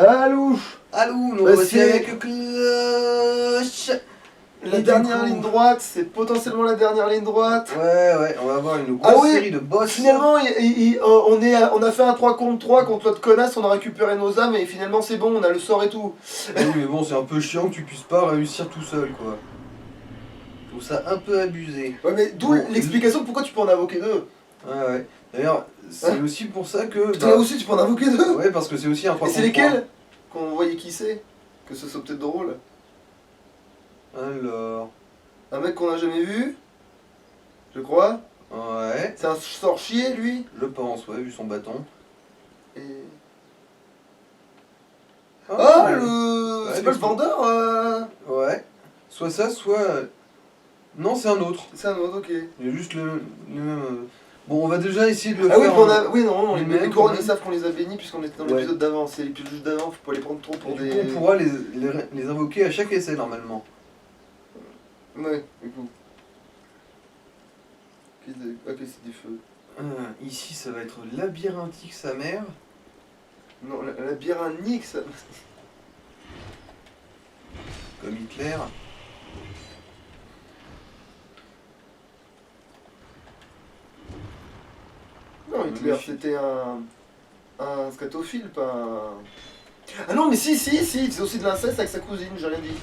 Alouche. Allô, nous Bah, voici c'est- avec Cloche. La Et dernière du coup- ligne droite, c'est potentiellement la dernière ligne droite. Ouais, on va avoir une Ah grosse oui, série de boss. Finalement, on a fait un 3 contre 3 contre l'autre connasse, on a récupéré nos âmes et finalement c'est bon, on a le sort et tout. Oui, mais bon, c'est un peu chiant que tu puisses pas réussir tout seul, quoi. Je trouve ça un peu abusé. Ouais, mais d'où Bon, l'explication de pourquoi tu peux en invoquer deux. Ouais. D'ailleurs, c'est Hein aussi pour ça que. Putain, là aussi tu peux en invoquer deux. Ouais, parce que c'est aussi un 3 Et c'est contre 3. lesquels qu'on voyait qui c'est. Que ce soit peut-être drôle. Alors. Un mec qu'on a jamais vu, je crois. Ouais. C'est un sort chier lui. Je pense, ouais, vu son bâton. Et... Ah, Ah, ouais. le... Ouais, c'est pas le vendeur Ouais. Soit ça, soit. Non, c'est un autre. C'est un autre, ok. Il y a juste le même. Bon, on va déjà essayer de le Ah oui, faire. puis on a... oui, non, les les mêmes, couronnes quand ils même. savent qu'on les a bénis puisqu'on était dans Ouais. l'épisode d'avant. C'est l'épisode juste d'avant, faut pas les prendre trop pour Et du des... coup, on pourra les invoquer à chaque essai normalement. Ouais, du coup. Ok, c'est du feu. Ici, ça va être labyrinthique sa mère. Non, la bière un nick, ça... Comme Hitler. Non, Hitler, c'était un scatophile, pas un... Ah non, mais si, il faisait aussi de l'inceste avec sa cousine, j'ai rien dit.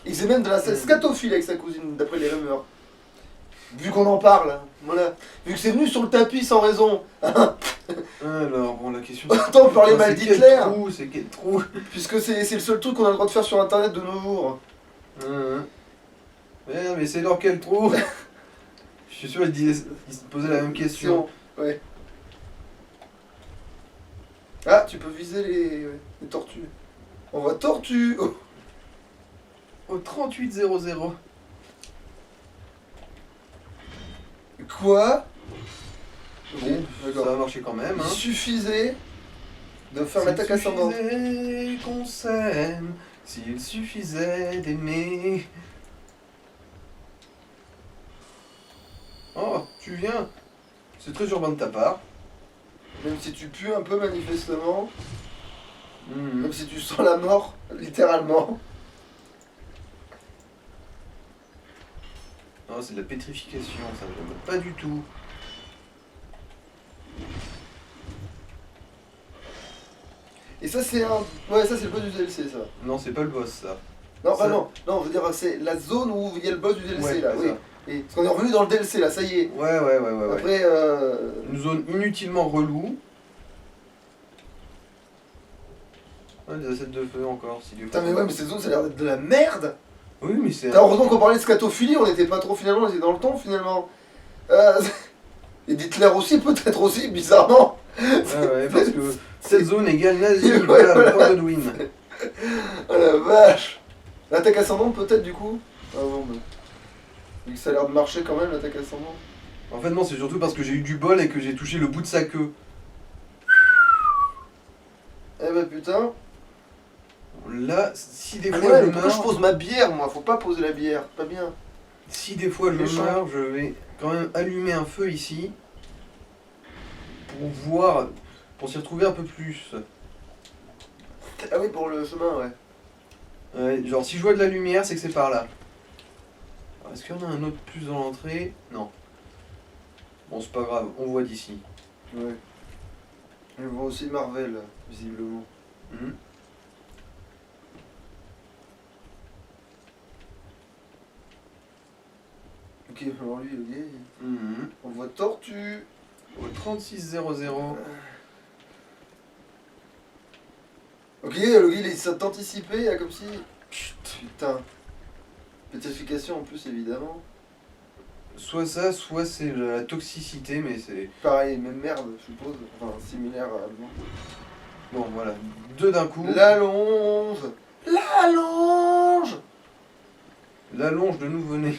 Il faisait même de l'inceste scatophile avec sa cousine, d'après les rumeurs. Vu qu'on en parle, voilà. Vu que c'est venu sur le tapis sans raison. Alors, bon, la question Attends, on parlait mal d'Hitler. C'est quel trou? Puisque c'est le seul truc qu'on a le droit de faire sur internet de nos jours. Mais c'est dans quel trou? Je suis sûr il se posait la même question. Ouais. Ah, tu peux viser les tortues. On va tortue. Oh. Au 3800. Quoi? Bon, Ok, ça a marché quand même. Il Hein. suffisait de faire l'attaque ascendante. S'il suffisait qu'on s'aime, s'il suffisait d'aimer. Oh, tu viens. C'est très urbain de ta part. Même si tu pues un peu manifestement. Mhm. Même si tu sens la mort, littéralement. Non, c'est de la pétrification, ça j'aime pas du tout. Et ça c'est un... Ouais, ça c'est le boss du DLC ça. Non, c'est pas le boss ça. Non, Ça- non, je veux dire c'est la zone où il y a le boss du DLC Ouais, là, c'est oui. ça. Et, parce qu'on est revenu dans le DLC là, ça y est. Ouais. Après, Une zone inutilement relou. Ouais, des assiettes de feu encore. Si Putain mais ouais, mais cette zone ça a l'air d'être de la merde. Oui, mais c'est. Putain, heureusement qu'on parlait de scatophilie, on était pas trop finalement, on était dans le ton finalement. Et d'Hitler aussi peut-être aussi, bizarrement. Ouais, parce que cette zone égale nazi, Ouais, voilà, voilà. le point Godwin. Oh la vache. L'attaque ascendante peut-être du coup. Ah bon, bah. Vu que ça a l'air de marcher quand même l'attaque ascendante. En fait, non, c'est surtout parce que j'ai eu du bol et que j'ai touché le bout de sa queue. Eh bah putain. Là, si des Ah, fois mais ouais, je mais pourquoi je meurs, pose ma bière moi? Faut pas poser la bière, pas bien. si des fois je Méchant. meurs, je vais quand même allumer un feu ici pour voir, pour s'y retrouver un peu plus. Ah oui, pour le chemin, ouais. Ouais, genre si je vois de la lumière, c'est que c'est par là. Alors, est-ce qu'il y en a un autre plus dans l'entrée? Non. Bon, c'est pas grave, on voit d'ici. Ouais. Je vois aussi Marvel, visiblement. Mhm. Ok, alors lui, ok. Mhm. On voit Tortue. Au 3600. Ok, le gars il s'est anticipé, comme si... Putain. Pétrification en plus, évidemment. Soit ça, soit c'est la toxicité, mais c'est... Pareil, même merde, je suppose. Enfin, similaire à allemand. Bon, voilà. Deux d'un coup. La longe. La longe. La longe de nouveau-né.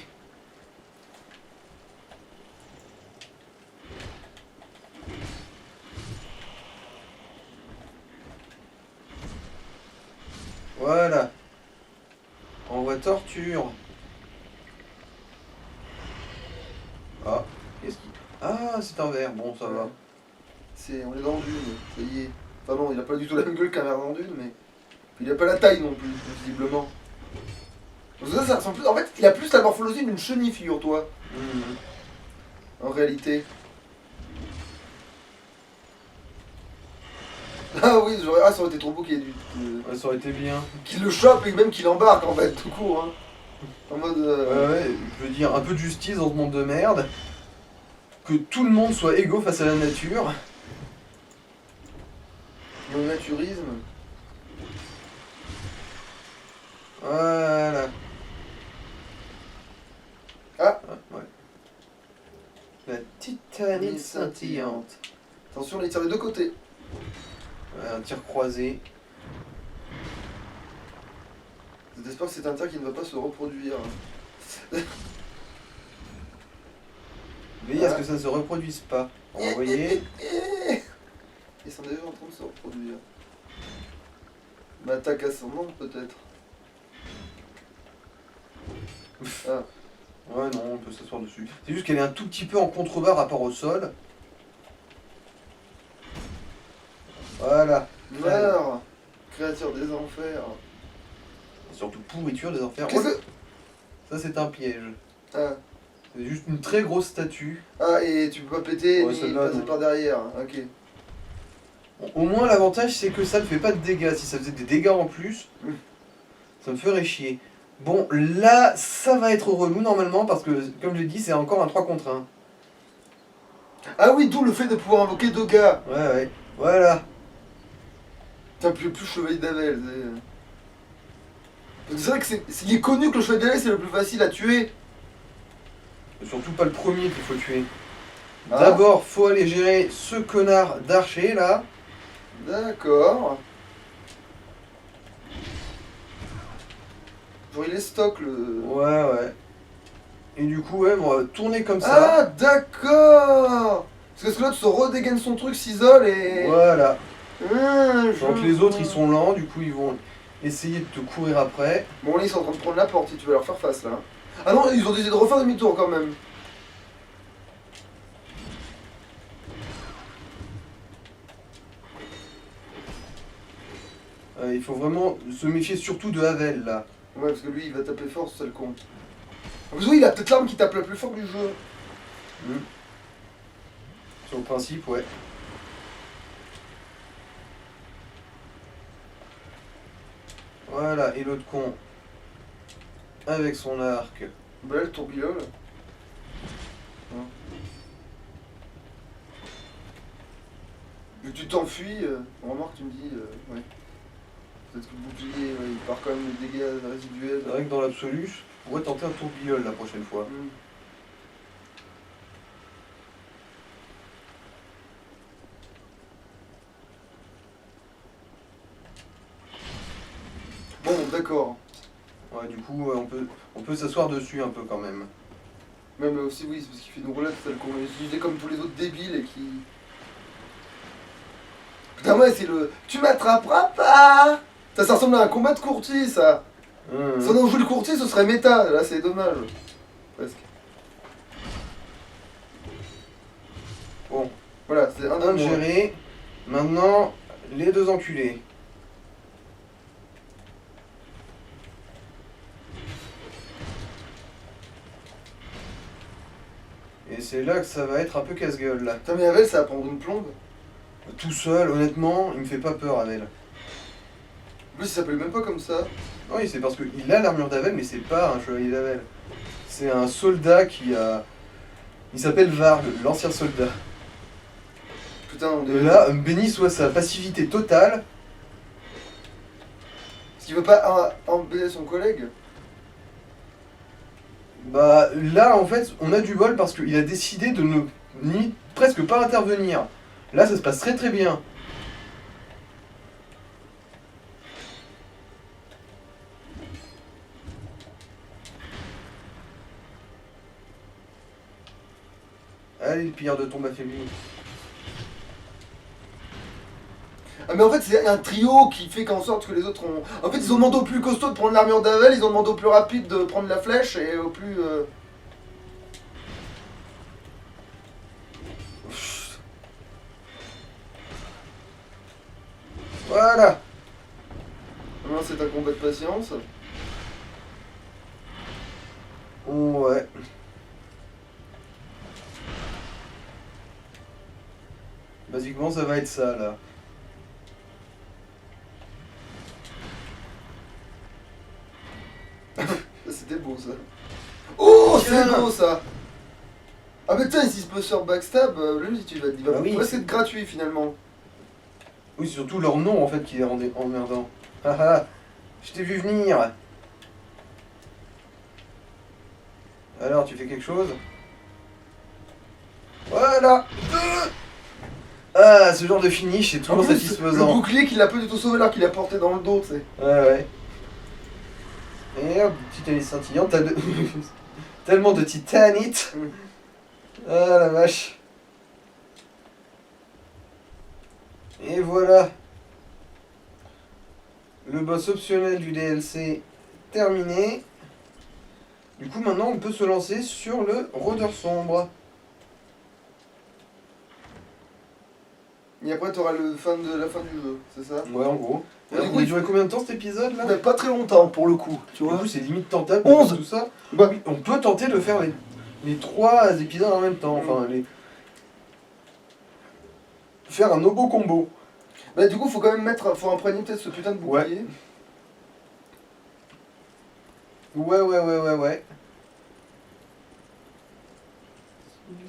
Voilà. On voit torture. Ah, qu'est-ce qui... Ah, c'est un verre. Bon, ça va. On est dans le dune, ça y est. Enfin non, il a pas du tout la même gueule qu'un Verdandune, mais... Il a pas la taille non plus, visiblement. Donc ça ressemble plus... En fait, il a plus la morphologie d'une chenille, figure-toi. En réalité. Ah oui, ça aurait été trop beau qu'il y ait Ouais, ça aurait été bien. qu'il le chope et même qu'il embarque en fait, tout court. Hein. En mode. Ouais, je veux dire, un peu de justice dans ce monde de merde. Que tout le monde soit égaux face à la nature. Le naturisme. Voilà. Ah. Ouais. La titanite scintillante. Attention, les tire des deux côtés. Ouais, un tir croisé. J'espère que c'est un tir qui ne va pas se reproduire. Veillez à ce que ça ne se reproduise pas. Vous voyez. Ils sont déjà en train de se reproduire. M'attaque ascendante peut-être. Ah. Ouais, non, on peut s'asseoir dessus. C'est juste qu'elle est un tout petit peu en contrebas rapport au sol. Voilà. Meurs, créature des enfers. Surtout pourriture des enfers. Qu'est-ce que... Ça, c'est un piège. Ah. C'est juste une très grosse statue. Ah, et tu peux pas péter Ouais, ni celle-là, passer non. par derrière. Ok. Bon, au moins, l'avantage, c'est que ça ne fait pas de dégâts. Si ça faisait des dégâts en plus, ça me ferait chier. Bon, là, ça va être relou normalement, parce que, comme je l'ai dit, c'est encore un 3 contre 1. Ah oui, d'où le fait de pouvoir invoquer deux gars. Ouais. Voilà. T'as plus chevalier d'Avel. C'est vrai que il est connu que le chevalier d'Avel c'est le plus facile à tuer. Et surtout pas le premier qu'il faut tuer. Ah. D'abord, faut aller gérer ce connard d'archer, là. D'accord. Genre il est stock le... Ouais. Et du coup, ouais, on va tourner comme ça. Ah d'accord. Parce que l'autre se redégaine son truc, s'isole et... Voilà. Je Donc les autres, ils vois. sont lents, du coup, ils vont essayer de te courir après. Bon là ils sont en train de prendre la porte si tu veux leur faire face là. Ah non, ils ont décidé de refaire demi-tour quand même. Il faut vraiment se méfier surtout de Havel, là. Ouais parce que lui il va taper fort, c'est le con. En plus oui, il a peut-être l'arme qui tape la plus fort du jeu. Sur le principe, ouais. Voilà, et l'autre con, avec son arc. Belle tourbillole. Vu que tu t'enfuis, remarque tu me dis, ouais. Peut-être que le bouclier, ouais, il part quand même des dégâts résiduels. C'est vrai que dans l'absolu, je pourrais tenter un tourbillol la prochaine fois. Bon, d'accord. Ouais, du coup, on peut s'asseoir dessus un peu quand même. Même aussi, oui, c'est parce qu'il fait une roulade, c'est le con. Il est utilisé comme tous les autres débiles et qui. Putain, ouais, c'est le. Tu m'attraperas pas. Ça ressemble à un combat de courtier, ça. Si on joue le courtier, ce serait méta. Là, c'est dommage. Presque. Bon, Voilà, c'est un de un moins. géré. Maintenant, les deux enculés. Et c'est là que ça va être un peu casse-gueule, là. Putain, mais Avel, ça va prendre une plombe. Tout seul, honnêtement, il me fait pas peur, Havel. En plus, il s'appelle même pas comme ça. Oui, c'est parce qu'il a l'armure d'Havel, mais c'est pas un chevalier d'Havel. C'est un soldat qui a... Il s'appelle Varg, l'ancien soldat. Putain, on Et dirait. là, béni soit sa passivité totale. Parce qu'il veut pas embêter son collègue. Bah là, en fait, on a du bol parce qu'il a décidé de ne ni presque pas intervenir. Là, ça se passe très très bien. Allez, le pillard de tombe affaibli. Ah, mais en fait, c'est un trio qui fait qu'en sorte que les autres ont. En fait, ils ont demandé au plus costaud de prendre l'armure d'Avel, ils ont demandé au plus rapide de prendre la flèche et au plus. Voilà. Maintenant c'est un combat de patience. Ouais. Basiquement, ça va être ça, là. C'était beau ça. Oh, c'est Tiens. beau ça. Ah mais tiens, s'il se peut sur backstab, lui il va Bah oui, presque c'est- être gratuit finalement. Oui, c'est surtout leur nom, en fait, qui les rendait emmerdants. Haha, je t'ai vu venir. Alors, tu fais quelque chose? Voilà. Ah, ce genre de finish, c'est En toujours plus, le satisfaisant. bouclier qu'il a pas du tout sauvé alors qu'il a porté dans le dos, tu sais. Ouais. Et hop, petite hélice scintillante, tellement de titanite. Mm. Ah la vache. Et voilà. Le boss optionnel du DLC terminé. Du coup, maintenant, on peut se lancer sur le rôdeur sombre. Et après, t'auras la fin du jeu, c'est ça? Ouais, en gros. Et Alors, du il coup, a duré combien de temps cet épisode là? mais pas très longtemps pour le coup, tu Du vois. coup, c'est limite tentable. 11. Tout ça. Bah, On peut tenter de faire les 3 épisodes en même temps. Enfin, faire un obo combo. bah, du coup, faut quand même faut imprégner peut-être ce putain de bouclier. Ouais.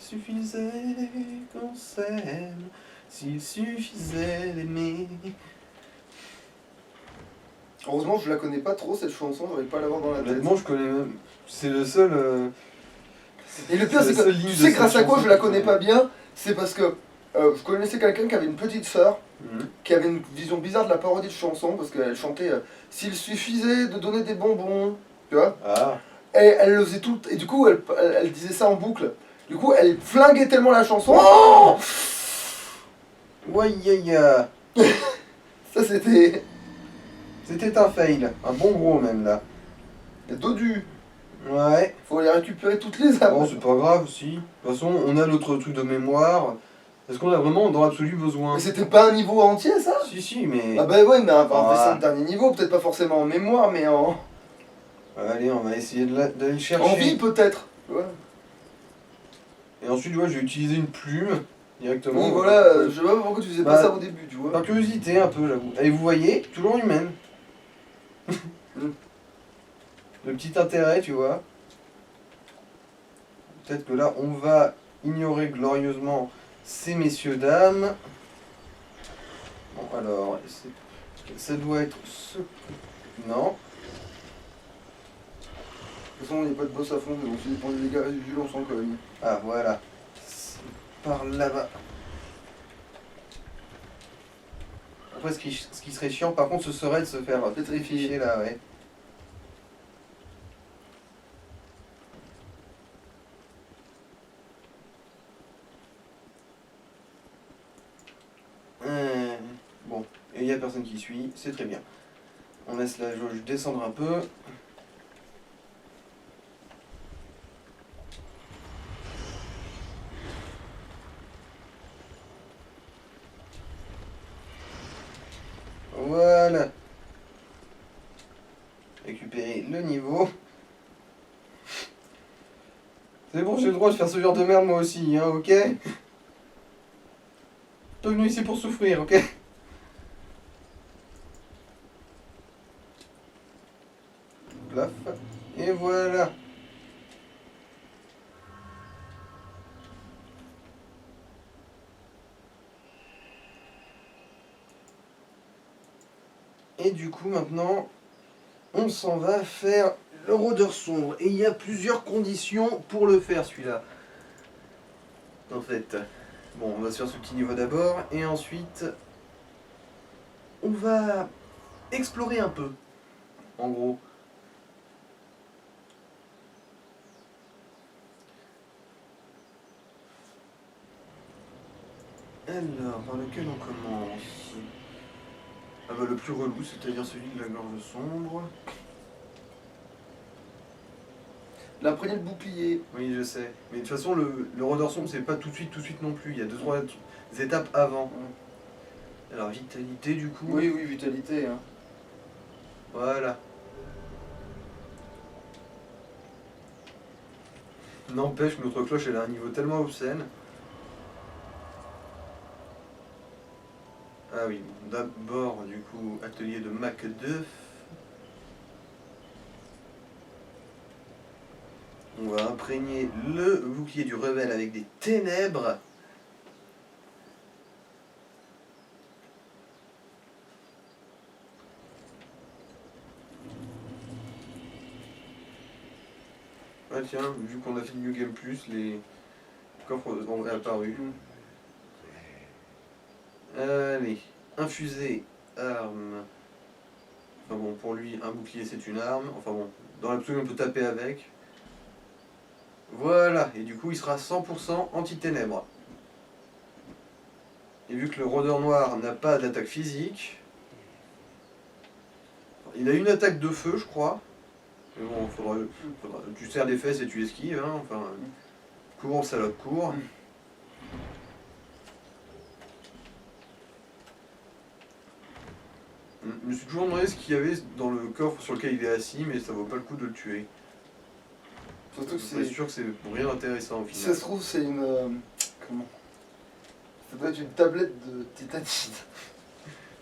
S'il suffisait qu'on s'aime, s'il suffisait d'aimer. Heureusement, je la connais pas trop cette chanson, j'arrive pas à l'avoir dans la tête. Honnêtement, je connais même. C'est le seul. Et le pire, c'est c'est la que seule tu ligne sais de grâce cette à quoi chanson je la que je connais connais. pas bien, c'est parce que je connaissais quelqu'un qui avait une petite sœur qui avait une vision bizarre de la parodie de chanson parce qu'elle chantait S'il suffisait de donner des bonbons, tu vois. Ah. Et elle le faisait tout, et du coup elle disait ça en boucle. Du coup elle flinguait tellement la chanson. Ouais, Ça c'était C'était un fail. Un bon gros même là. dodu. Ouais. Faut aller récupérer toutes les Bon, âmes. c'est pas grave, si. De toute façon, on a notre truc de mémoire. Est-ce qu'on a vraiment dans l'absolu besoin? Mais c'était pas un niveau entier ça? Si, mais. Ah bah ouais, mais on Ah. fait ça le dernier niveau, peut-être pas forcément en mémoire, mais en Allez, on va essayer d'aller le chercher. en vie peut-être. Tu vois. Et ensuite, ouais, je vais utiliser une plume directement. Oui, voilà, je sais pas pourquoi tu faisais pas Bah, ça au début, tu vois. Par curiosité, un peu, j'avoue. Et vous voyez, toujours humaine. Le petit intérêt, tu vois. Peut-être que là, on va ignorer glorieusement ces messieurs, dames. Bon, alors, ça doit être ce... Non. De toute façon, il n'y a pas de boss à fond, mais bon, si pour les dégâts résiduels, on s'en cogne. Ah, voilà. C'est par là-bas. Après, ce qui serait chiant, par contre, ce serait de se faire pétrifier, là, ouais. Bon, et il n'y a personne qui suit, c'est très bien. On laisse la jauge descendre un peu. Voilà. Récupérer le niveau. C'est bon, j'ai le droit de faire ce genre de merde moi aussi, hein, ok? Pas venu ici pour souffrir, ok? Plaf. Et voilà. Et du coup, maintenant, on s'en va faire le rôdeur sombre. Et il y a plusieurs conditions pour le faire, celui-là. En fait, bon, on va se faire ce petit niveau d'abord. Et ensuite, on va explorer un peu. En gros. Alors, par lequel on commence? Ah bah le plus relou, c'est-à-dire celui de la gorge sombre. Là, prenez le bouclier. Oui, je sais. Mais de toute façon, le rôdeur sombre, c'est pas tout de suite non plus. Il y a 2-3 étapes avant. Alors vitalité du coup. Oui, oui, vitalité. Hein. Voilà. N'empêche que notre cloche elle a un niveau tellement obscène. Ah oui, d'abord du coup atelier de Macduff. On va imprégner le bouclier du rebelle avec des ténèbres. Ah tiens, vu qu'on a fait New Game Plus, les coffres ont réapparu. Allez, infusé, arme. Enfin bon, pour lui, un bouclier c'est une arme. Enfin bon, dans l'absolu on peut taper avec. Voilà, et du coup il sera 100% anti-ténèbres. Et vu que le rôdeur noir n'a pas d'attaque physique, il a une attaque de feu je crois. Mais bon, tu serres les fesses et tu esquives, hein, enfin, cours, salope, cours. Je me suis toujours demandé ce qu'il y avait dans le coffre sur lequel il est assis, mais ça vaut pas le coup de le tuer. Surtout que Je suis sûr que c'est rien d'intéressant au si final. ça se trouve, c'est une. Comment? Ça doit être une tablette de titanite.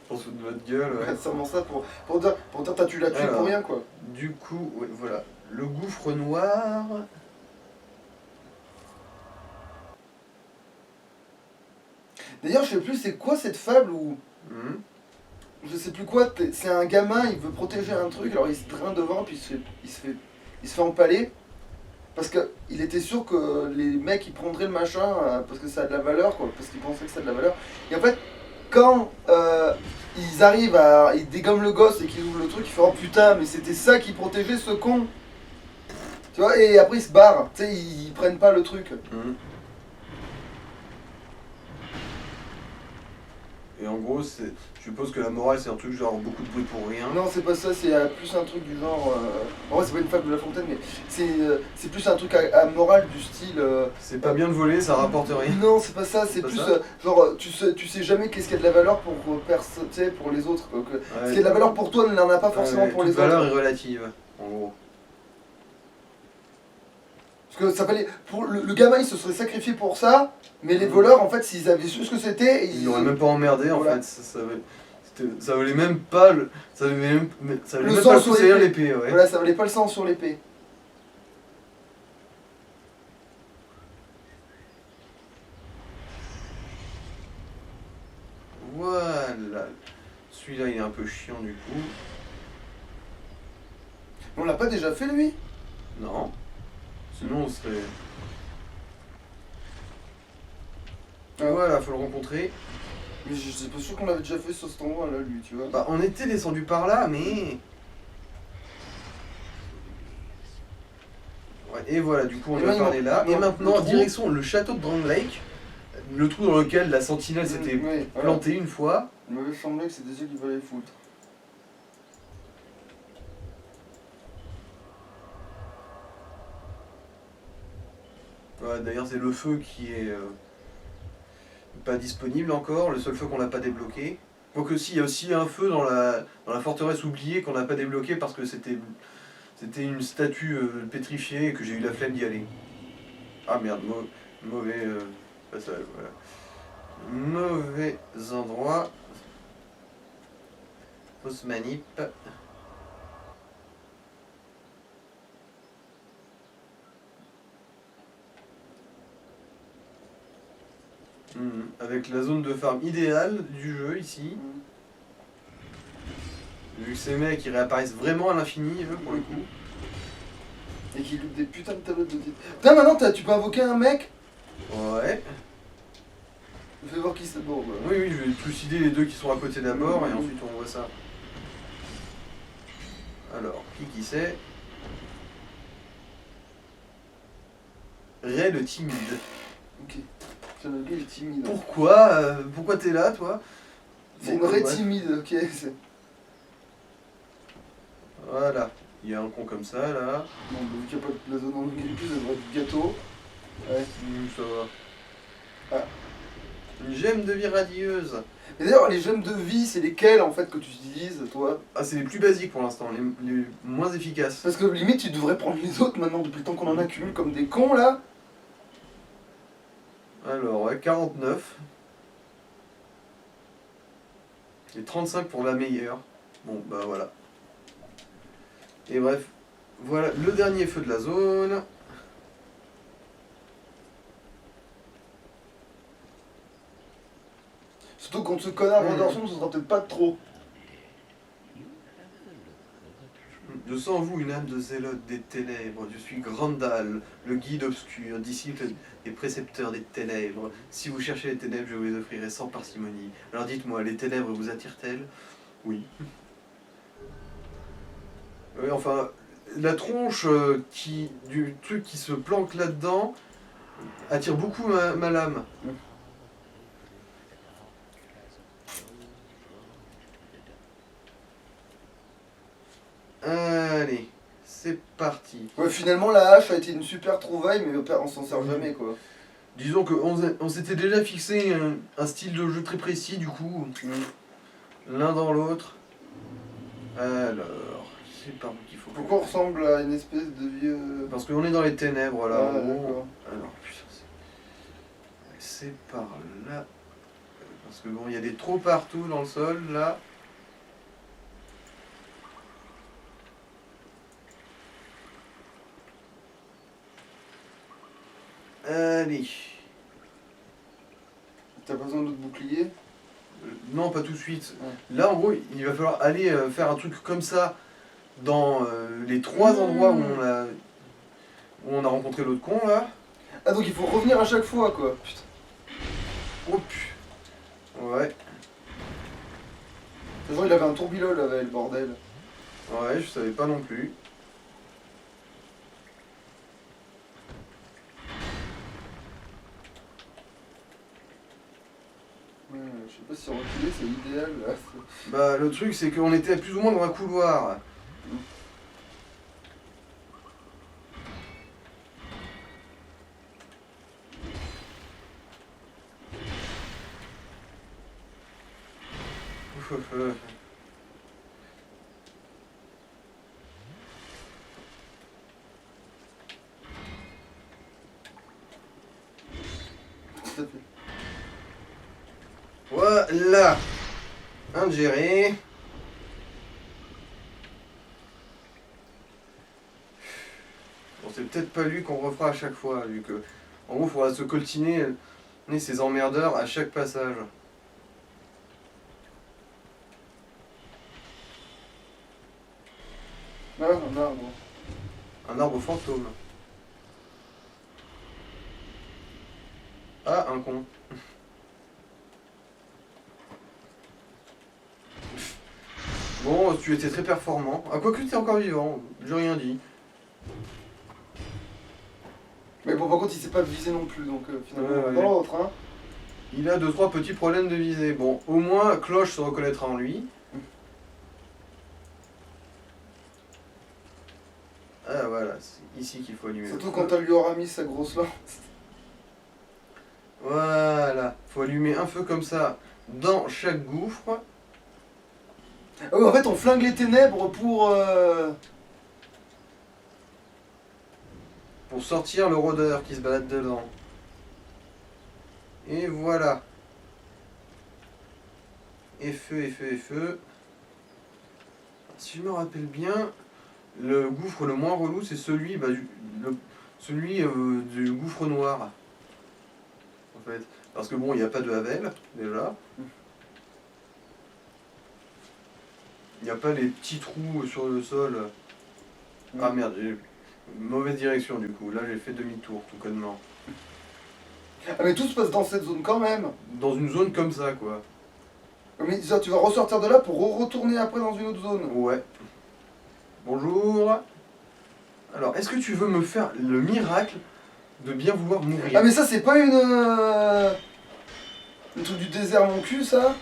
Pour se de notre gueule, ouais. C'est vraiment ça pour dire tu l'as tué Alors, pour rien quoi. Du coup, ouais, voilà. Le gouffre noir. D'ailleurs, je sais plus c'est quoi cette fable où. Je sais plus quoi, c'est un gamin, il veut protéger un truc, alors il se draine devant, puis il se fait empaler. Parce qu'il était sûr que les mecs ils prendraient le machin parce que ça a de la valeur, quoi, parce qu'ils pensaient que ça a de la valeur. Et en fait, quand ils arrivent ils dégomment le gosse et qu'ils ouvrent le truc, ils font oh putain, mais c'était ça qui protégeait ce con. Tu vois, et après ils se barrent, tu sais, ils prennent pas le truc. Et en gros, je suppose que la morale c'est un truc genre beaucoup de bruit pour rien. Non, c'est pas ça, c'est plus un truc du genre. En vrai, c'est pas une fable de La Fontaine, mais c'est plus un truc à morale du style. C'est pas bien de voler, ça rapporte rien. Non, c'est pas ça, c'est plus genre tu sais jamais qu'est-ce qui a de la valeur pour pour les autres. Quoi, ce qui a de la valeur pour toi n'en a pas forcément pour les autres. La valeur est relative, en gros. Parce que ça fallait. Pour le gamin, il se serait sacrifié pour ça, mais les voleurs, en fait, s'ils avaient su ce que c'était. Ils n'auraient même pas emmerdé, en fait. Ça valait même pas le. Ça valait même pas le coup de l'épée, ouais. Voilà, ça valait pas le sang sur l'épée. Voilà. Celui-là, il est un peu chiant du coup. On l'a pas déjà fait, lui? Non. Sinon, on serait. Voilà, faut le rencontrer. Mais je suis pas sûr qu'on l'avait déjà fait sur cet endroit là, lui, tu vois. Bah, on était descendu par là, mais. Ouais, et voilà, du coup, on va parler là. Et maintenant, direction le château de Drangleic, le trou dans lequel la sentinelle s'était plantée une fois. Il m'avait semblé que c'était ça qu'il fallait foutre. Ouais, d'ailleurs, c'est le feu qui est pas disponible encore, le seul feu qu'on n'a pas débloqué. Quoique si, il y a aussi un feu dans la forteresse oubliée qu'on n'a pas débloqué parce que c'était une statue pétrifiée et que j'ai eu la flemme d'y aller. Ah merde, mauvais passage, voilà. Mauvais endroit. Fausse manip. Avec la zone de farm idéale du jeu ici. Vu que ces mecs ils réapparaissent vraiment à l'infini, eux, pour le coup. Et qu'ils loupent des putains de tablettes de titre. Putain, maintenant tu peux invoquer un mec? Ouais. Fais voir qui c'est. Bon, bah. Oui, je vais trucider les deux qui sont à côté d'abord et ensuite on voit ça. Alors, qui c'est? Ray le timide. Ok. Le gars il est timide. Pourquoi t'es là, toi? C'est une Ray timide, ok. Voilà. Il y a un con comme ça, là. Bon, bah, vu qu'il n'y a pas de la zone en gameplay, ça devrait être du gâteau. Ouais. Ça va. Ah. Une gemme de vie radieuse. Et d'ailleurs, les gemmes de vie, c'est lesquelles en fait que tu utilises, toi? Ah, c'est les plus basiques pour l'instant, les moins efficaces. Parce que limite, tu devrais prendre les autres maintenant, depuis le temps qu'on en accumule comme des cons là. Alors, ouais, 49. Et 35 pour la meilleure. Bon, bah voilà. Et bref, voilà le dernier feu de la zone. Surtout contre ce connard Anderson, ce sera peut-être pas de trop. Je sens en vous une âme de zélote des ténèbres. Je suis Grandal, le guide obscur, disciple et précepteur des ténèbres. Si vous cherchez les ténèbres, je vous les offrirai sans parcimonie. Alors dites-moi, les ténèbres vous attirent-elles? Oui. Oui, enfin, la tronche du truc qui se planque là-dedans attire beaucoup ma lame. Allez, c'est parti. Ouais, finalement, la hache a été une super trouvaille, mais on s'en sert jamais quoi. Disons qu'on s'était déjà fixé un style de jeu très précis, du coup, l'un dans l'autre. Alors, c'est par où qu'il faut. Pourquoi on ressemble à une espèce de vieux. Parce qu'on est dans les ténèbres là. Ah, en gros. d'accord. Alors, putain, c'est par là. Parce que bon, il y a des trous partout dans le sol là. Allez. T'as pas besoin d'autres boucliers? Non, pas tout de suite. Ouais. Là, en gros, il va falloir aller faire un truc comme ça dans les 3 endroits où on a rencontré l'autre con là. Ah, donc il faut revenir à chaque fois quoi. Putain. Oh putain. Ouais. Genre, il avait un tourbillol là, le bordel. Ouais, je savais pas non plus. Ouais, je sais pas si reculer c'est l'idéal là. Bah, le truc, c'est qu'on était plus ou moins dans un couloir. Ouf, ouf, ouf. Tout à fait. Voilà. Ingéré. Bon, c'est peut-être pas lui qu'on refera à chaque fois, vu que, en gros, il faudra se coltiner ces emmerdeurs à chaque passage. Ah, un arbre. Un arbre fantôme. Ah, un con. Bon, tu étais très performant. Ah, quoique tu es encore vivant, j'ai rien dit. Mais bon, par contre, il sait pas viser non plus, donc finalement, Ouais. dans l'autre, hein. Il a 2-3 petits problèmes de visée. Bon, au moins, Cloche se reconnaîtra en lui. Ah, voilà, c'est ici qu'il faut allumer. Surtout quand elle lui aura mis sa grosse lance. Voilà, faut allumer un feu comme ça dans chaque gouffre. Ah oui, en fait, on flingue les ténèbres Pour sortir le rôdeur qui se balade dedans. Et voilà. Et feu, et feu, et feu. Si je me rappelle bien, le gouffre le moins relou, c'est celui, du gouffre noir. En fait. Parce que bon, il n'y a pas de Havel, déjà. Il n'y a pas les petits trous sur le sol. Ah merde, j'ai mauvaise direction du coup. Là, j'ai fait demi-tour, tout connement. Ah, mais tout se passe dans cette zone quand même. Dans une zone comme ça, quoi. Mais ça, tu vas ressortir de là pour retourner après dans une autre zone. Ouais. Bonjour. Alors, est-ce que tu veux me faire le miracle de bien vouloir mourir? Ah, mais ça, c'est pas le truc du désert, mon cul, ça?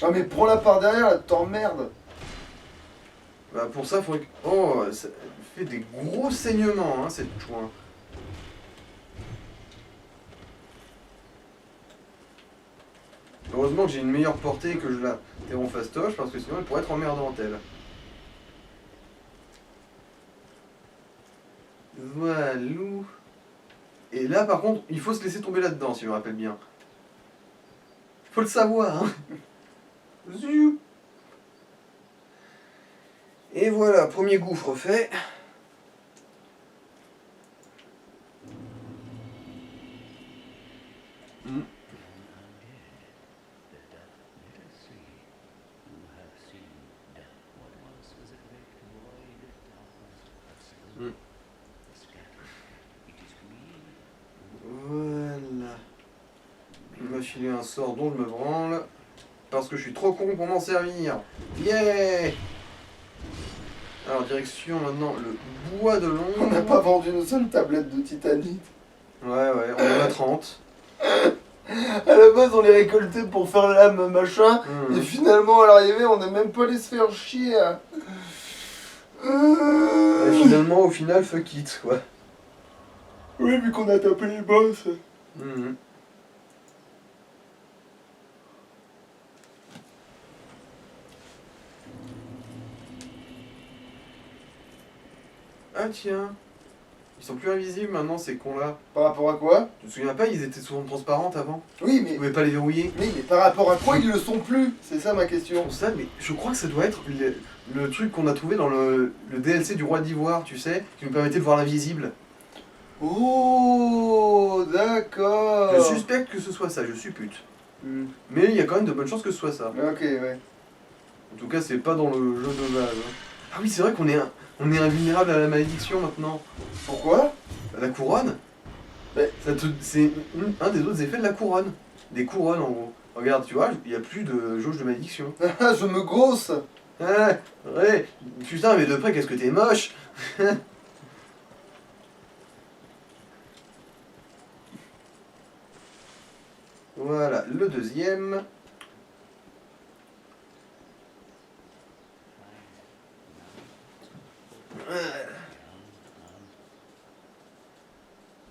Ah, mais prends-la par derrière, là, t'emmerdes. Bah, pour ça, faudrait que... Oh, ça fait des gros saignements, hein, cette chouin. Heureusement que j'ai une meilleure portée et que je la terrons fastoche, parce que sinon elle pourrait être emmerdante elle. Voilà. Et là par contre, il faut se laisser tomber là-dedans si je me rappelle bien. Faut le savoir, hein. Ziou. Et voilà, premier gouffre fait. Voilà. Il m'a filé un sort dont je me branle. Parce que je suis trop con pour m'en servir. Yeah. Alors direction maintenant le bois de l'ombre. On n'a pas vendu une seule tablette de titanite. Ouais, on en a 30. À la base, on les récoltait pour faire l'âme, machin. Et finalement, à l'arrivée, on n'a même pas allé se faire chier. Et finalement, au final, fuck it, quoi. Oui, vu qu'on a tapé les boss. Ah tiens. Ils sont plus invisibles maintenant, ces cons-là. Par rapport à quoi? Tu te souviens pas, ils étaient souvent transparentes avant? Oui, Tu mais... pouvais pas les verrouiller? Oui, mais par rapport à quoi ils le sont plus? C'est ça ma question. Pour ça, mais je crois que ça doit être le truc qu'on a trouvé dans le DLC du Roi d'Ivoire, tu sais, qui nous permettait de voir l'invisible. Oh, d'accord. Je suspecte que ce soit ça, je suppute. Mais il y a quand même de bonnes chances que ce soit ça. Ok, ouais. En tout cas, c'est pas dans le jeu de base. Ah oui, c'est vrai qu'on est invulnérable à la malédiction maintenant. Pourquoi? La couronne, Mais... c'est un des autres effets de la couronne. Des couronnes en gros. Regarde, tu vois, il n'y a plus de jauge de malédiction. Ah, je me grosse. Ah, ouais, putain, mais de près, qu'est-ce que t'es moche. Voilà, le deuxième.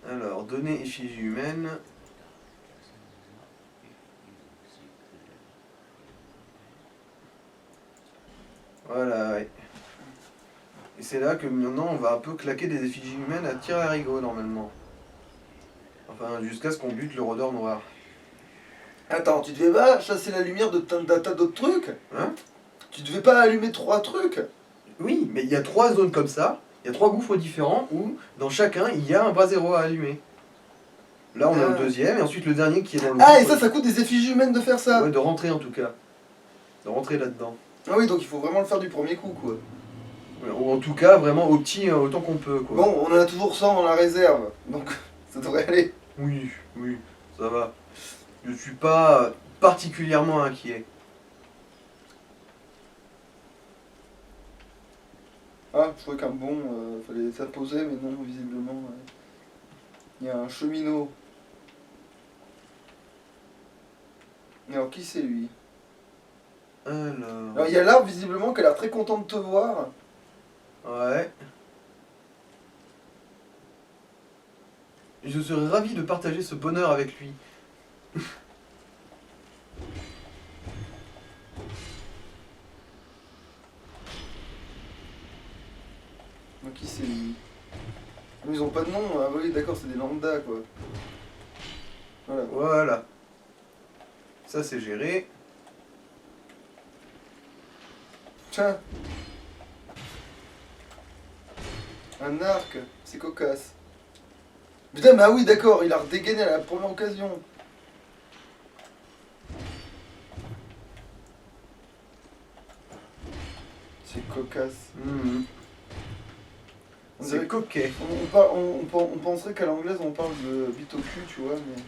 Alors, données effigie humaine. Voilà, ouais. Et c'est là que maintenant on va un peu claquer des effigies humaines à tir à rigot normalement. Enfin, jusqu'à ce qu'on bute le rôdeur noir. Attends, tu devais pas chasser la lumière d'un tas d'autres trucs? Hein? Tu devais pas allumer 3 trucs? Oui, mais il y a 3 zones comme ça, il y a 3 gouffres différents où dans chacun il y a un bras zéro à allumer. Là on a le deuxième et ensuite le dernier qui est dans le... Ah, et ça coûte des effigies humaines de faire ça? Ouais, de rentrer en tout cas. De rentrer là-dedans. Ah oui, donc il faut vraiment le faire du premier coup, quoi. Ou en tout cas, vraiment au petit autant qu'on peut, quoi. Bon, on en a toujours 100 dans la réserve, donc ça devrait aller. Oui, ça va. Je suis pas particulièrement inquiet. Ah, je crois qu'un bon, fallait s'apposer, mais non, visiblement, il y a un cheminot. Alors, qui c'est lui? Alors, il y a l'arbre, visiblement, qui a l'air très content de te voir. Ouais. Je serais ravi de partager ce bonheur avec lui. Donc, qui c'est lui? Ils ont pas de nom, ah oui, d'accord, c'est des lambda, quoi. Voilà. Ça, c'est géré. Tiens. Un arc, c'est cocasse. Putain, mais ah oui, d'accord, il a redégainé à la première occasion. C'est cocasse. C'est coquet. On penserait qu'à l'anglaise on parle de bite au cul, tu vois, mais...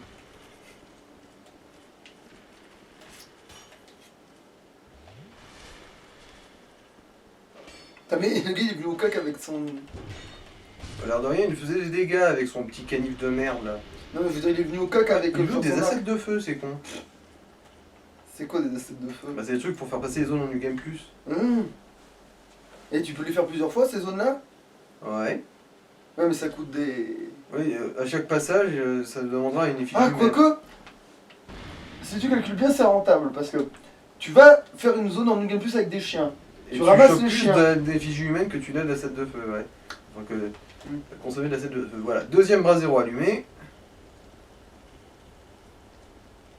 Putain, mais le gars il est venu au coq avec son... A l'air de rien, il faisait des dégâts avec son petit canif de merde là. Non mais je veux dire, il est venu au coq avec... Il joue des assets de feu, c'est con. C'est quoi des assets de feu? Bah c'est des trucs pour faire passer les zones en New Game Plus. Et tu peux les faire plusieurs fois ces zones là? Ouais. Ouais mais ça coûte des... Oui, à chaque passage, ça demandera une effigie. Ah, quoique si tu calcules bien, c'est rentable parce que tu vas faire une zone en New Game Plus avec des chiens. Et tu ramasses chopes les plus chiens. des fiches humaines que tu n'as d'assets de feu, ouais. Donc, Mm. consommer de l'assets de feu. Voilà, deuxième bras zéro allumé.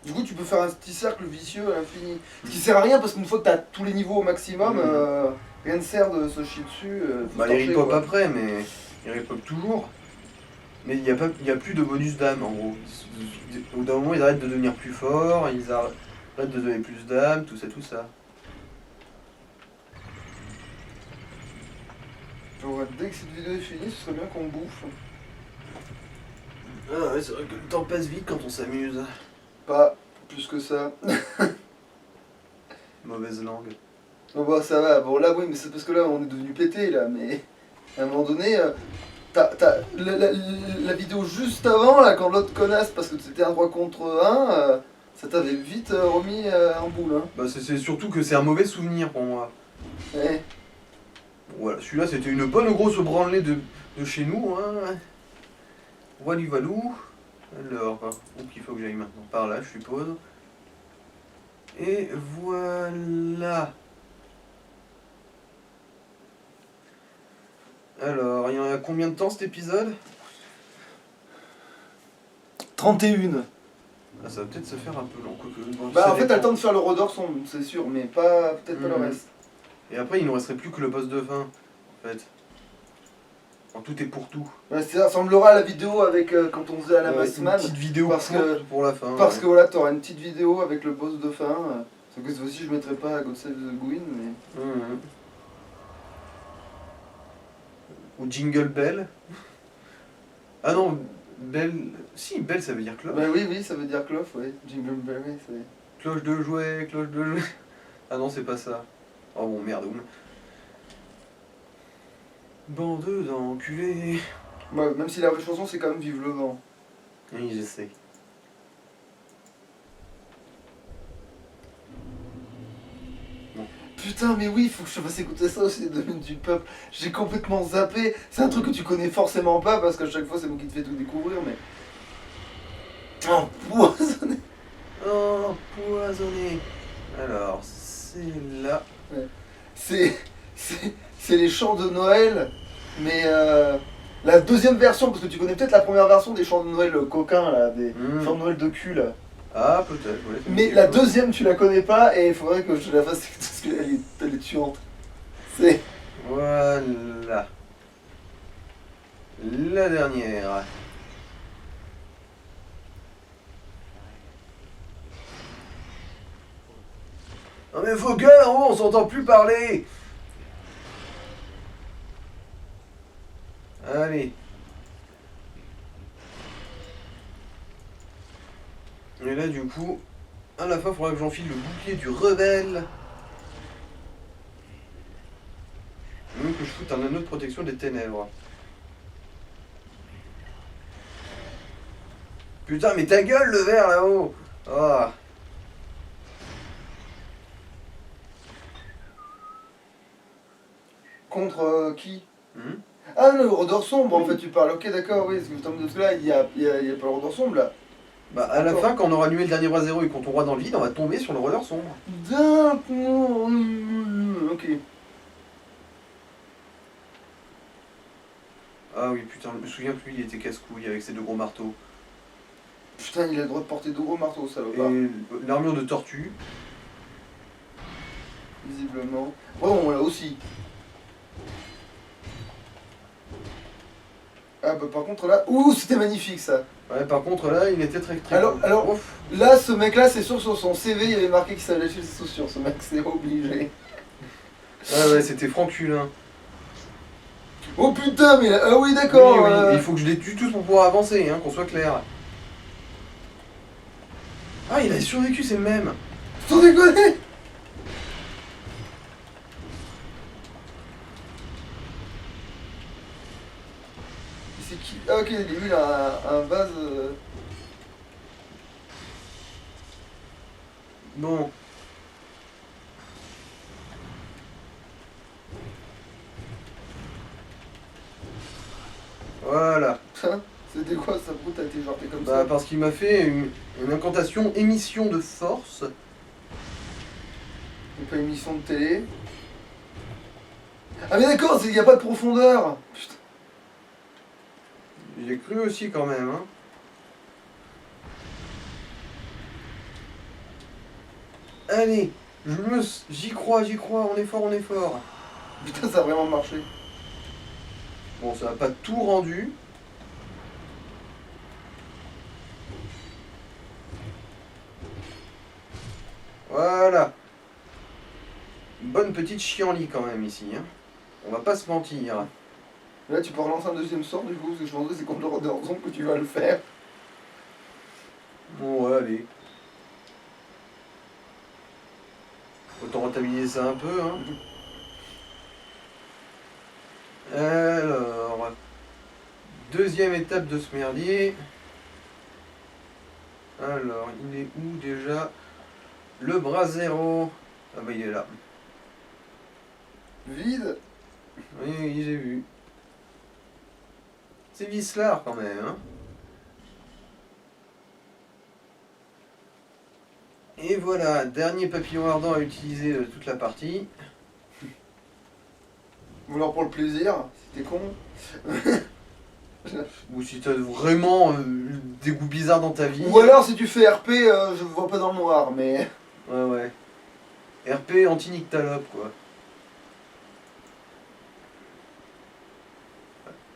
Du coup, tu peux faire un petit cercle vicieux à l'infini. Ce qui sert à rien parce qu'une fois que tu as tous les niveaux au maximum, rien ne sert de se chier dessus. Faut Bah, se les torcher, repop quoi. après, mais ils repop toujours. Mais il y a plus de bonus d'âme en gros. Au bout d'un moment, ils arrêtent de devenir plus forts, ils arrêtent de donner plus d'âme, tout ça, tout ça. Bon, dès que cette vidéo est finie, ce serait bien qu'on bouffe. Ah ouais, c'est vrai que le temps passe vite quand on s'amuse. Pas plus que ça. Mauvaise langue. Bon, bah ça va. Bon, là, oui, mais c'est parce que là, on est devenu pété, là. Mais à un moment donné, la vidéo juste avant, là, quand l'autre connasse, parce que c'était un 3 contre 1, ça t'avait vite remis en boule. Hein. Bah, c'est surtout que c'est un mauvais souvenir pour moi. Ouais. Voilà, celui-là c'était une bonne grosse branlée de chez nous. Hein. Walou. Alors, où qu'il faut que j'aille maintenant? Par là, je suppose. Et voilà. Alors, il y en a combien de temps cet épisode? 31. Ah, ça va peut-être se faire un peu long. Bon, Bah ça en fait, t'as dépend. le temps de faire le redor sombre, c'est sûr, mais pas peut-être pas le reste. Et après, il ne resterait plus que le boss de fin, en fait. En tout et pour tout. Ouais, ça ressemblera à la vidéo avec quand on faisait à la Une Massman. petite vidéo parce courte que- pour la fin. Parce ouais. que voilà, t'auras une petite vidéo avec le boss de fin. Sauf que cette fois-ci, je mettrai pas God Save the Gwyn, mais. Ou Jingle Bell. Ah non, Bell. Si, Bell ça veut dire cloche. Bah oui, ça veut dire cloche, ouais. Jingle Bell, oui, c'est. Cloche de jouet, cloche de jouet. Ah non, c'est pas ça. Oh bon, merde. Bande d'enculés. Ouais, même si la vraie chanson, c'est quand même Vive le vent. Oui, j'essaie. Putain, mais oui, faut que je te fasse écouter ça aussi, les domaines du peuple. J'ai complètement zappé. C'est un truc que tu connais forcément pas parce qu'à chaque fois, c'est moi qui te fais tout découvrir, mais. Empoisonné. Empoisonné. Alors, c'est là. C'est les chants de Noël, mais la deuxième version, parce que tu connais peut-être la première version des chants de Noël coquins, là, des chants de Noël de cul, là. Ah, peut-être, ouais. Mais la deuxième, tu la connais pas, et il faudrait que je te la fasse parce qu'elle est tuante. C'est. Voilà. La dernière. Non mais faut gueule en haut, on s'entend plus parler. Allez. Et là du coup, à la fin, il faudra que j'enfile le bouclier du rebelle. Même que je foute un anneau de protection des ténèbres. Putain, mais ta gueule le verre là-haut. Ah. Contre qui Ah, le redor sombre, en fait, tu parles. Ok, d'accord, oui, parce que là, il y a pas le redor sombre, là. Bah, à la fin, quand on aura annulé le dernier bras zéro et qu'on tombera dans le vide, on va tomber sur le roller sombre. D'accord. Ok. Ah oui, putain, je me souviens que lui, il était casse-couille avec ses deux gros marteaux. Putain, il a le droit de porter deux gros marteaux, salopard. Et l'armure de tortue. Visiblement. Bon, on l'a aussi. Ah bah par contre là... Ouh, c'était magnifique ça. Ouais, par contre, là, il était très très Alors, cool. là, ce mec-là, c'est sûr, sur son CV, il avait marqué qu'il savait lâcher ses chaussures. Ce mec, c'est obligé. Ah ouais, c'était franculin. Oh putain, mais... Ah oui, d'accord. Oui, il faut que je les tue tous pour pouvoir avancer, hein, qu'on soit clair. Ah, il a survécu, c'est le même. Sans déconner. C'est qui? Ah ok, lui, il a un vase... Bon. Voilà. Hein. C'était quoi ça? Pourquoi t'as été jarté comme Bah ça? parce qu'il m'a fait une incantation émission de force. C'est pas une émission de télé. Ah mais d'accord, il n'y a pas de profondeur. Putain. J'ai cru aussi quand même. Hein. Allez, j'y crois, on est fort, on est fort. Putain, ça a vraiment marché. Bon, ça n'a pas tout rendu. Voilà. Bonne petite chienlit quand même ici. Hein. On va pas se mentir. Là, tu peux relancer un deuxième sort du coup, parce que je pense que c'est contre le Roderzon que tu vas le faire. Bon, ouais, allez. Autant rentabiliser ça un peu. Hein. Alors, deuxième étape de ce merdier. Alors, il est où déjà? Le bras zéro. Ah bah il est là. Vide. Oui, oui, j'ai vu. C'est Vislar quand même, hein. Et voilà, dernier papillon ardent à utiliser de toute la partie. Ou alors pour le plaisir, si t'es con. Ou si t'as vraiment des goûts bizarres dans ta vie. Ou alors si tu fais RP, je vois pas dans le noir, mais... Ouais, ouais. RP anti-nyctalope, quoi.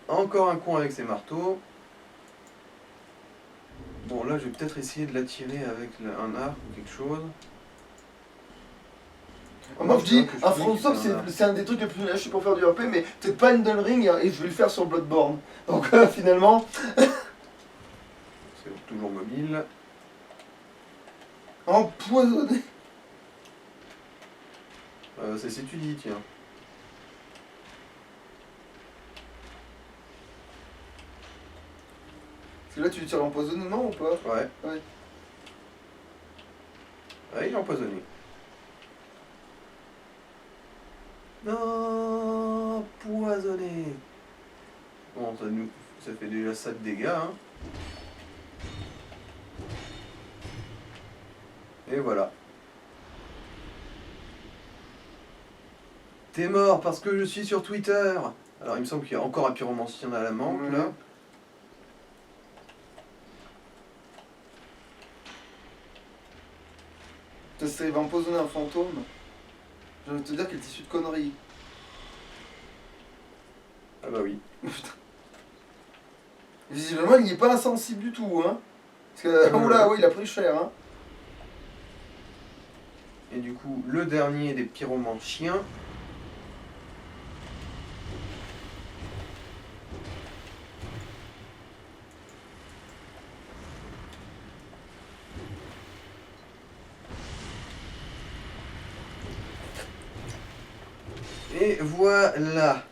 Encore un con avec ses marteaux. Bon, là, je vais peut-être essayer de l'attirer avec un arc ou quelque chose. Moi je dis, un Frostop c'est un des trucs les plus lâchés pour faire du RP, mais peut-être pas Elden Ring et je vais le faire sur Bloodborne. Donc finalement... C'est toujours mobile. Empoisonné. C'est si tu dis, tiens. Parce que là tu tires l'empoisonnement ou pas? Ouais. Ouais. Ouais, il est empoisonné. Non, empoisonné. Bon, ça fait déjà ça de dégâts. Hein. Et voilà. T'es mort parce que je suis sur Twitter. Alors il me semble qu'il y a encore un pyromancien à la manque là. Ça va empoisonner un fantôme. Je vais te dire quel tissu de conneries. Ah bah oui. Putain. Visiblement il n'est pas insensible du tout, hein. Parce que, oh là, oui, il a pris cher, hein. Et du coup, le dernier des pyromanciens. Et voilà.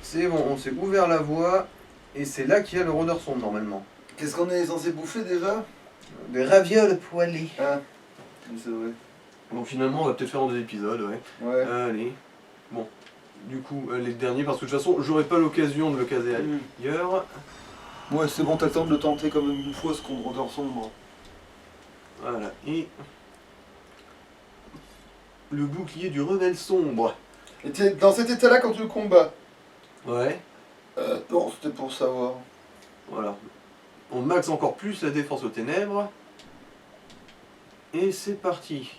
C'est bon, on s'est ouvert la voie. Et c'est là qu'il y a le rôdeur sombre normalement. Qu'est-ce qu'on est censé bouffer déjà? Des ravioles poêlées. Ah, c'est vrai. Bon, finalement, on va peut-être faire en 2 épisodes, ouais. Ouais. Allez. Bon. Du coup, les derniers, parce que de toute façon, j'aurai pas l'occasion de le caser ailleurs. Ouais, c'est bon, t'as le temps de le tenter quand même une fois, ce qu'on rôdeur sombre. Voilà. Et le bouclier du rebelle sombre. Et t'es dans cet état-là quand tu le combats? Ouais. Non, c'était pour savoir. Voilà. On max encore plus la défense aux ténèbres. Et c'est parti.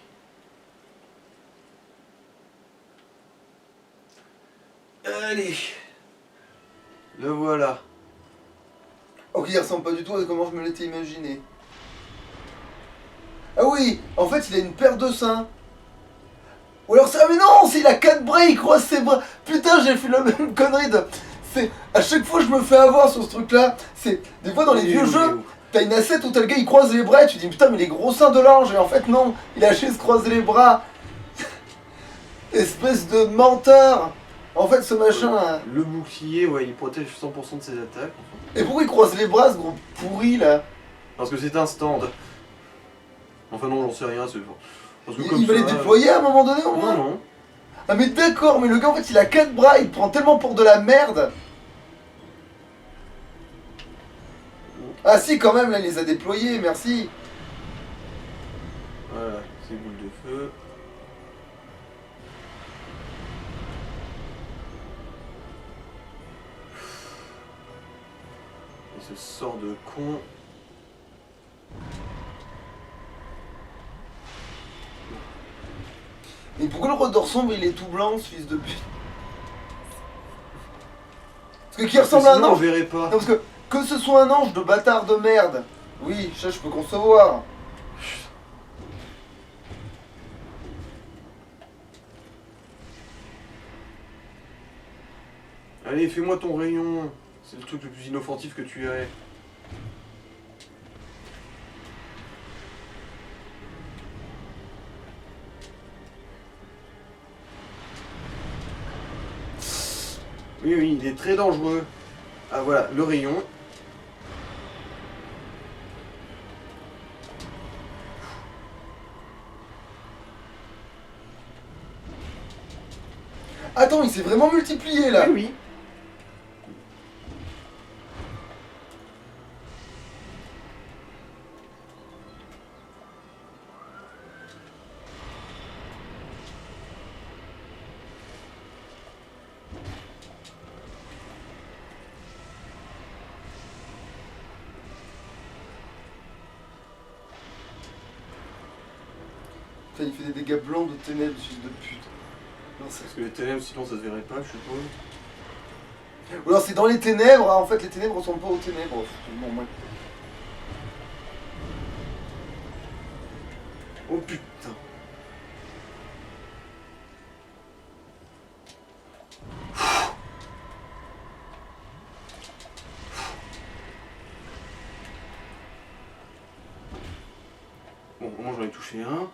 Allez. Le voilà. Ok, il ressemble pas du tout à comment je me l'étais imaginé. Ah oui, en fait, il a une paire de seins. Ou alors ça, mais non, il a 4 bras, il croise ses bras. Putain, j'ai fait la même connerie de... C'est... À chaque fois, je me fais avoir sur ce truc-là. C'est... Des fois, dans les vieux jeux, t'as une asset où t'as le gars, il croise les bras et tu dis, putain, mais les gros seins de l'ange. Et en fait, non, il a juste croisé les bras. Espèce de menteur. En fait, ce machin... Le bouclier, ouais, il protège 100% de ses attaques. Et pourquoi il croise les bras, ce gros pourri, là? Parce que c'est un stand. Enfin non, j'en sais rien, c'est... Parce que Il va les déployer à un moment donné, au moins? Non, non. Ah mais d'accord, mais le gars, en fait, il a 4 bras, il prend tellement pour de la merde. Ah si, quand même, là, il les a déployés, merci. Voilà, ces boules de feu. Et ce sort de con. Mais pourquoi le rôdeur sombre, il est tout blanc, ce fils de pute? Parce que qui ressemble à un Sinon, on ange. verrait pas. Non, parce que ce soit un ange de bâtard de merde. Oui, ça, je peux concevoir. Allez, fais-moi ton rayon. C'est le truc le plus inoffensif que tu aies. Oui, oui, il est très dangereux. Ah voilà, le rayon. Attends, il s'est vraiment multiplié là. Oui, oui. Putain, il fait des dégâts blancs de ténèbres, fils de pute. Non, c'est... Parce que les ténèbres, sinon ça se verrait pas, je suppose. Ou alors c'est dans les ténèbres, hein. En fait les ténèbres ressemblent pas aux ténèbres. Bon, moi. Oh putain. Bon, au moins j'en ai touché un.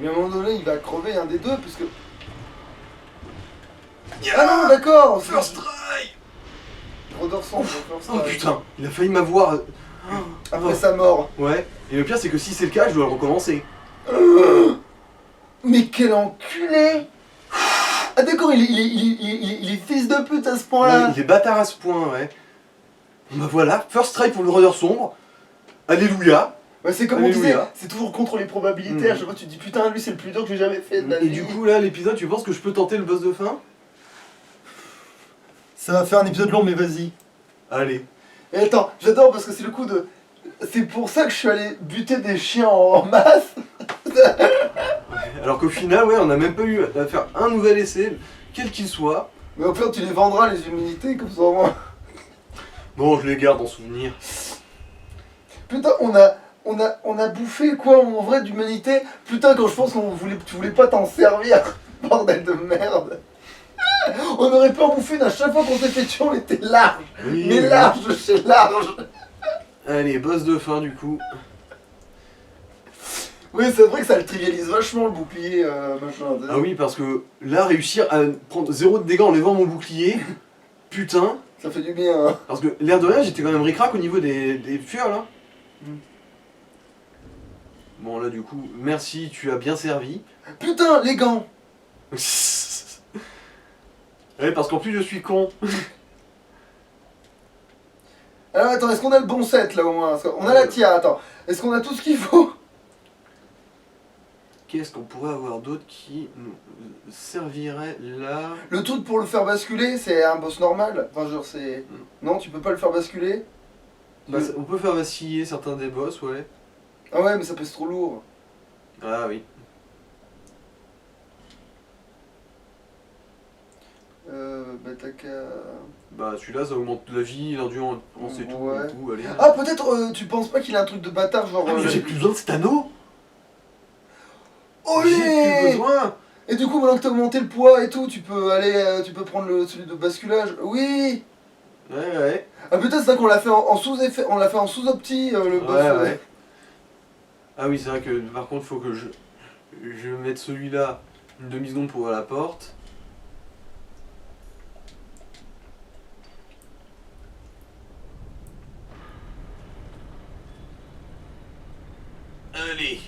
Mais à un moment donné, il va crever un des deux, puisque... Ah non, d'accord. First try. Rôdeur sombre, first Oh try. putain, il a failli m'avoir. Après sa mort. Ouais, et le pire c'est que si c'est le cas, je dois le recommencer. Mais quel enculé. Ah d'accord, il est fils de pute à ce Ouais, point-là. il est bâtard à ce point, ouais. Bah voilà, first try pour le rôdeur sombre. Alléluia. Ouais, c'est comme on disait, Alléluia. c'est toujours contre les probabilités. À chaque fois tu te dis putain, lui c'est le plus dur que j'ai jamais fait de ma Et vie. du coup là, l'épisode, tu penses que je peux tenter le boss de fin? Ça va faire un épisode long, mais vas-y. Allez. Et attends, j'adore parce que c'est le coup de... C'est pour ça que je suis allé buter des chiens en masse. Alors qu'au final, ouais, on n'a même pas eu à faire un nouvel essai, quel qu'il soit. Mais au pire tu les vendras les immunités comme ça au moins. Bon, je les garde en souvenir. Putain, on a bouffé quoi en vrai d'humanité. Putain, quand je pense qu'on voulait, tu voulais pas t'en servir. Bordel de merde. On aurait pu en bouffer une à chaque fois qu'on s'est fait tuer, on était large. Oui, Mais oui. large de chez large. Allez, boss de fin du coup. Oui, c'est vrai que ça le trivialise vachement le bouclier, machin. Ah oui, parce que là, réussir à prendre 0 de dégâts en levant mon bouclier, putain. Ça fait du bien, hein. Parce que l'air de rien, j'étais quand même ric-rac au niveau des furs là. Bon là du coup, merci, tu as bien servi. Putain, les gants. Ouais, parce qu'en plus je suis con. Alors attends, est-ce qu'on a le bon set là au moins? On a la tia, attends. Est-ce qu'on a tout ce qu'il faut? Qu'est-ce qu'on pourrait avoir d'autre qui nous servirait là? Le truc pour le faire basculer, c'est un boss normal. Enfin, genre, c'est. Non, tu peux pas le faire basculer? Bah, on peut faire vaciller certains des boss, ouais. Ah ouais, mais ça pèse trop lourd. Ah oui. Bah t'as qu'à. Bah celui-là ça augmente la vie, l'endurance, et tout, Ouais. du coup, allez. Ah, peut-être tu penses pas qu'il a un truc de bâtard, genre. Ah, mais j'ai plus besoin de cet anneau. J'ai plus Olé! besoin. Et du coup, maintenant que t'as augmenté le poids et tout, tu peux aller. Tu peux prendre celui de basculage. Oui! Ouais, ouais. Ah, peut-être c'est ça qu'on l'a fait en sous-effet. On l'a fait en sous-opti, le boss. Ouais, ouais. Ah oui, c'est vrai que par contre, faut que je mette celui-là une demi-seconde pour ouvrir la porte. Allez.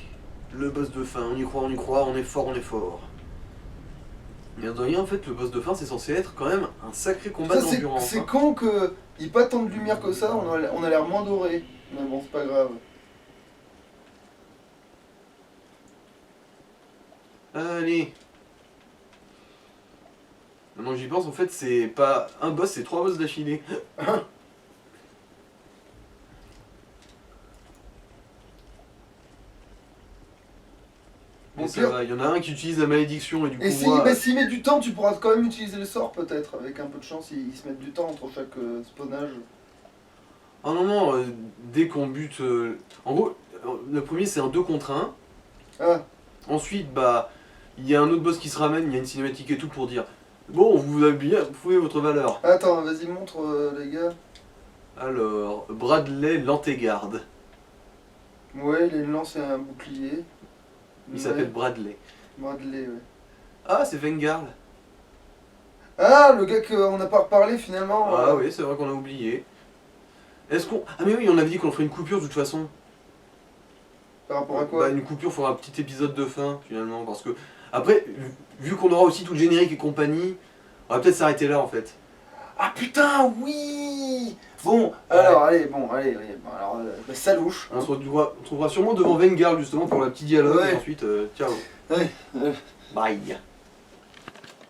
Le boss de fin, on y croit, on est fort, on est fort. Mais de rien, en fait, le boss de fin, c'est censé être quand même un sacré combat Ça, d'endurance. c'est con qu'il n'y ait pas tant de lumière que ça, on a l'air moins doré. Mais bon, c'est pas grave. Allez. Maintenant que j'y pense, en fait, c'est pas un boss, c'est 3 boss d'affilée. Bon, Ça va, il y en a un qui utilise la malédiction et du coup, et si, moi... bah, s'il met du temps, tu pourras quand même utiliser le sort peut-être. Avec un peu de chance, ils se mettent du temps entre chaque spawnage. Ah non, non, dès qu'on bute... En gros, le premier, c'est un 2 contre 1. Ah, Ensuite, bah, il y a un autre boss qui se ramène, il y a une cinématique et tout pour dire bon, vous avez bien prouvé votre valeur. attends, vas-y, montre les gars. Alors, Bradley l'antégarde. Ouais, il a une lance et un bouclier. Il s'appelle Bradley. Bradley, ouais. Ah, c'est Vengarl. Ah, le gars qu'on n'a pas reparlé finalement. Ah oui, c'est vrai qu'on a oublié. Est-ce qu'on... Ah mais oui, on avait dit qu'on ferait une coupure de toute façon. Par rapport à quoi? Bah une coupure fera un petit épisode de fin finalement, parce que... Après, vu qu'on aura aussi tout le générique et compagnie, on va peut-être s'arrêter là en fait. Ah putain, oui. Bon, alors, allez, bon, allez, bon, alors, bah, ça louche. On se retrouvera sûrement devant Vengarl justement pour le petit dialogue, Ouais. et ensuite, ciao. Ouais, Bye.